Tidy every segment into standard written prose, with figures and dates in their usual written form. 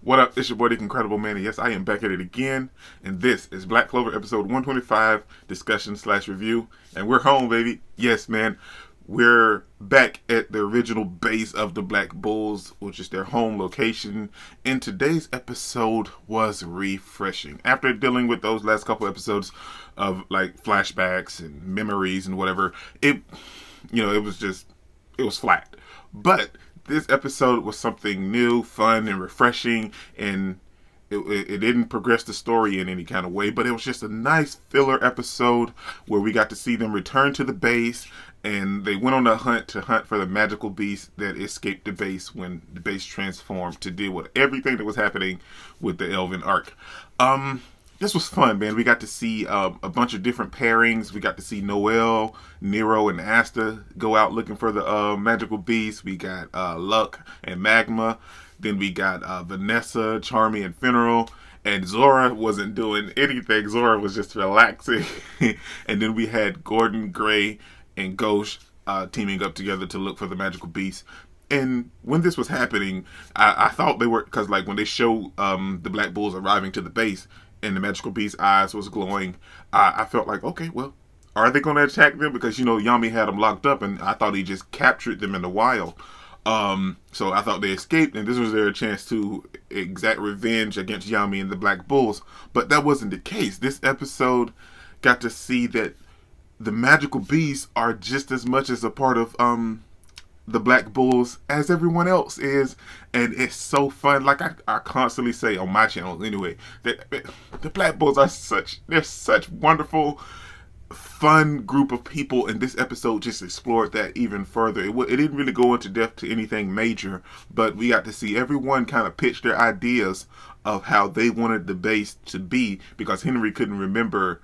What up? It's your boy, the Incredible Man, and yes, I am back at it again. And this is Black Clover episode 125, discussion slash review. And we're home, baby. Yes, man. We're back at the original base of the Black Bulls, which is their home location. And today's episode was refreshing. After dealing with those last couple episodes of like flashbacks and memories and whatever, it was flat. But this episode was something new, fun, and refreshing, and it didn't progress the story in any kind of way, but it was just a nice filler episode where we got to see them return to the base, and they went on a hunt to hunt for the magical beast that escaped the base when the base transformed to deal with everything that was happening with the Elven arc. This was fun, man. We got to see a bunch of different pairings. We got to see Noel, Nero, and Asta go out looking for the magical beast. We got Luck and Magma. Then we got Vanessa, Charmy, and Funeral. And Zora wasn't doing anything. Zora was just relaxing. And then we had Gordon, Gray, and Ghost teaming up together to look for the magical beast. And when this was happening, I thought they were, because like when they show the Black Bulls arriving to the base and the magical beast's eyes was glowing, I felt like, okay, well, are they going to attack them? Because, Yami had them locked up, and I thought he just captured them in the wild. So I thought they escaped, and this was their chance to exact revenge against Yami and the Black Bulls. But that wasn't the case. This episode got to see that the magical beasts are just as much as a part of the Black Bulls as everyone else is, and it's so fun. Like I constantly say on my channel anyway, that the Black Bulls are they're such wonderful, fun group of people, and this episode just explored that even further. It didn't really go into depth to anything major, but we got to see everyone kind of pitch their ideas of how they wanted the base to be, because Henry couldn't remember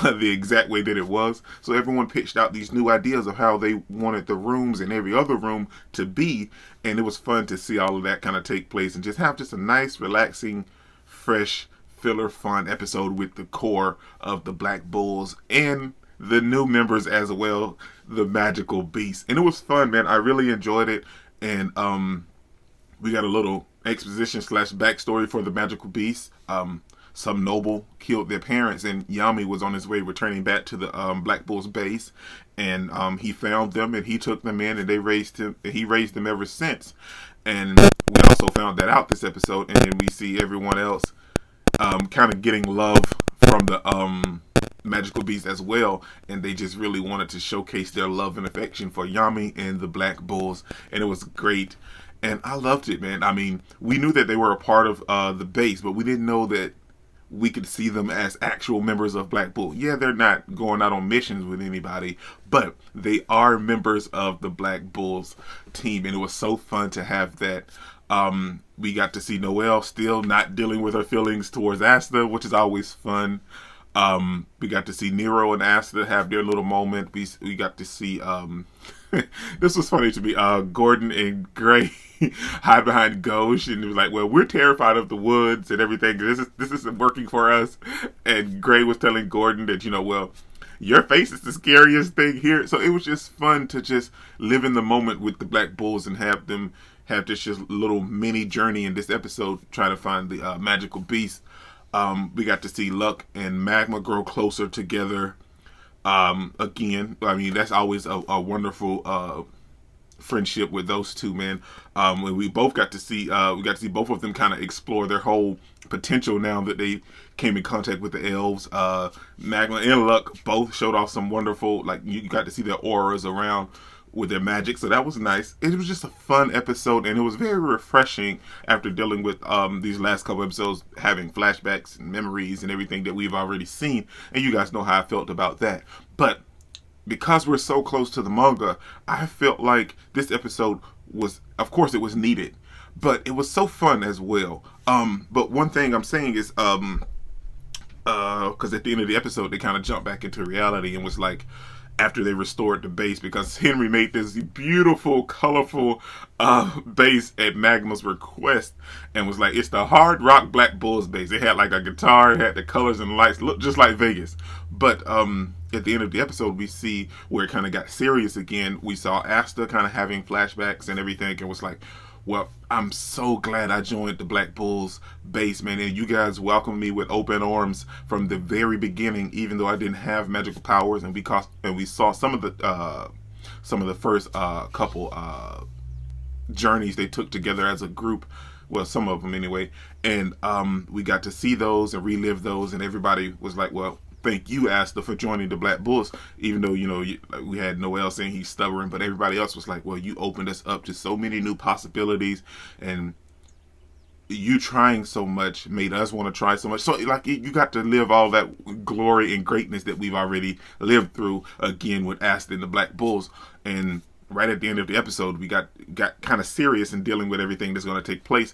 the exact way that it was. So everyone pitched out these new ideas of how they wanted the rooms and every other room to be, and it was fun to see all of that kind of take place and just have just a nice, relaxing, fresh, filler, fun episode with the core of the Black Bulls and the new members as well, the magical beast. And it was fun, man. I really enjoyed it. And we got a little exposition slash backstory for the magical beast. Some noble killed their parents, and Yami was on his way returning back to the Black Bulls base, and he found them and he took them in, and they raised him. He raised them ever since. And we also found that out this episode, and then we see everyone else kind of getting love from the magical beast as well, and they just really wanted to showcase their love and affection for Yami and the Black Bulls, and it was great. And I loved it, man. I mean, we knew that they were a part of the base, but we didn't know that we could see them as actual members of Black Bull. Yeah, they're not going out on missions with anybody, but they are members of the Black Bulls team, and it was so fun to have that. We got to see Noelle still not dealing with her feelings towards Asta, which is always fun. We got to see Nero and Asta have their little moment. We got to see this was funny to me. Gordon and Gray hide behind Ghost, and it was like, well, we're terrified of the woods and everything. This isn't working for us. And Gray was telling Gordon that, well, your face is the scariest thing here. So it was just fun to just live in the moment with the Black Bulls and have them have this just little mini journey in this episode trying to find the magical beast. We got to see Luck and Magma grow closer together. Again, I mean, that's always a wonderful friendship with those two, man. We both got to see both of them kind of explore their whole potential now that they came in contact with the elves. Magma and Luck both showed off some wonderful, like, you got to see their auras around with their magic, so that was nice. It was just a fun episode, and it was very refreshing after dealing with these last couple episodes, having flashbacks and memories and everything that we've already seen, and you guys know how I felt about that. But because we're so close to the manga, I felt like this episode was, of course it was needed, but it was so fun as well. But one thing I'm saying is, because at the end of the episode they kind of jumped back into reality and was like, after they restored the base, because Henry made this beautiful, colorful base at Magma's request, and was like, it's the Hard Rock Black Bulls base. It had like a guitar, it had the colors and lights, looked just like Vegas. But at the end of the episode, we see where it kind of got serious again. We saw Asta kind of having flashbacks and everything, and was like, Well, I'm so glad I joined the Black Bulls base, man, and you guys welcomed me with open arms from the very beginning, even though I didn't have magical powers, and we saw some of the first couple journeys they took together as a group. Well, some of them anyway, and we got to see those and relive those, and everybody was like, "Well, thank you, Asta, for joining the Black Bulls." Even though we had Noel saying he's stubborn, but everybody else was like, "Well, you opened us up to so many new possibilities, and you trying so much made us want to try so much." So, like, you got to live all that glory and greatness that we've already lived through again with Asta and the Black Bulls, and right at the end of the episode, we got kind of serious in dealing with everything that's going to take place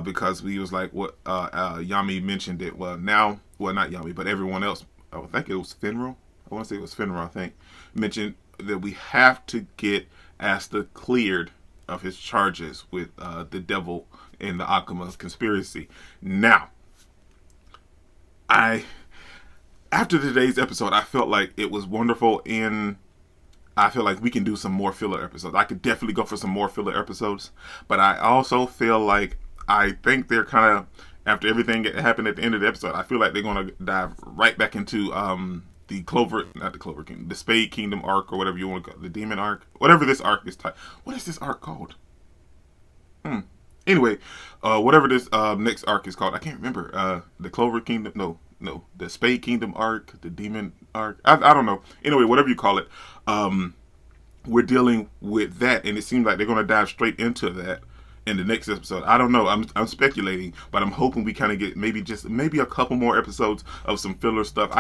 because we was like what Yami mentioned it. Well, not Yami, but everyone else. I think it was Finral. I want to say it was Finral. I think mentioned that we have to get Asta cleared of his charges with the devil and the Akuma conspiracy. Now, after today's episode, I felt like it was wonderful I feel like we can do some more filler episodes. I could definitely go for some more filler episodes. But I also feel like I think they're kind of, after everything that happened at the end of the episode, I feel like they're going to dive right back into the the Spade Kingdom arc, or whatever you want to call it, the Demon arc. Whatever this arc is. What is this arc called? Anyway, whatever this next arc is called. I can't remember. The Clover Kingdom. No, the Spade Kingdom arc, the Demon arc. I don't know. Anyway, whatever you call it, we're dealing with that, and it seems like they're going to dive straight into that in the next episode. I don't know. I'm speculating, but I'm hoping we kind of get maybe a couple more episodes of some filler stuff.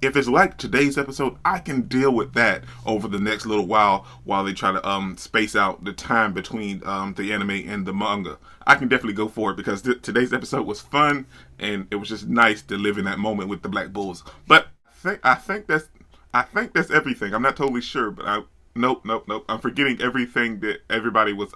If it's like today's episode, I can deal with that over the next little while they try to space out the time between the anime and the manga. I can definitely go for it because today's episode was fun, and it was just nice to live in that moment with the Black Bulls. But I think that's everything. I'm not totally sure, but Nope. I'm forgetting everything that everybody was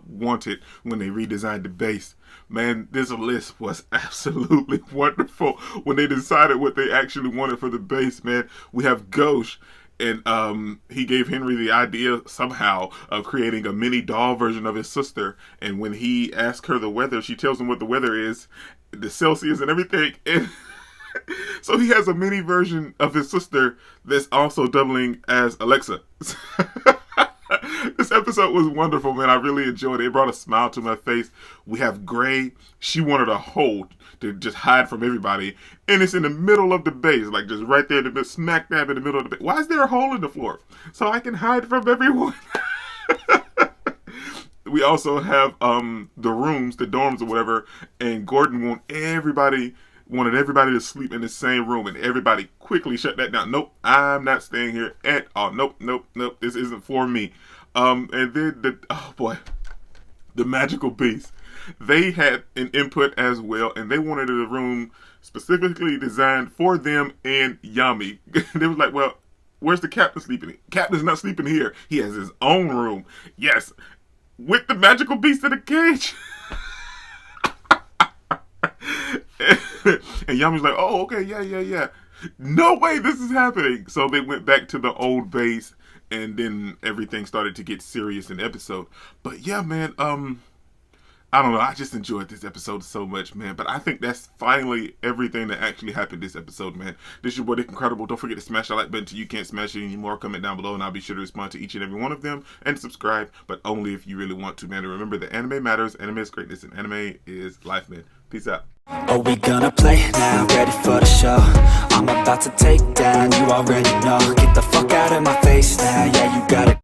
wanted when they redesigned the base. Man, this list was absolutely wonderful when they decided what they actually wanted for the base, man. We have Ghosh, and he gave Henry the idea somehow of creating a mini doll version of his sister. And when he asked her the weather, she tells him what the weather is, the Celsius and everything. And so he has a mini version of his sister that's also doubling as Alexa. This episode was wonderful, man. I really enjoyed it. It brought a smile to my face. We have Gray. She wanted a hole to just hide from everybody. And it's in the middle of the base, like just right there, smack dab in the middle of the base. Why is there a hole in the floor? So I can hide from everyone. We also have the rooms, the dorms or whatever. And Gordon wanted everybody to sleep in the same room, and everybody quickly shut that down. Nope, I'm not staying here at all. Nope. This isn't for me. And then the magical beast. They had an input as well, and they wanted a room specifically designed for them and Yami. They was like, "Well, where's the captain sleeping? Captain's not sleeping here. He has his own room." Yes, with the magical beast in a cage. And Yami's like, "Oh, okay, yeah. No way this is happening." So they went back to the old base, and then everything started to get serious in the episode. But yeah, man, I don't know. I just enjoyed this episode so much, man. But I think that's finally everything that actually happened this episode, man. This is your boy, Dick Incredible. Don't forget to smash that like button till you can't smash it anymore. Comment down below, and I'll be sure to respond to each and every one of them. And subscribe, but only if you really want to, man. And remember that anime matters, anime is greatness, and anime is life, man. Peace out. Are we gonna play now? Ready for the show? I'm about to take down, you already know. Get the fuck out of my face now, yeah, you gotta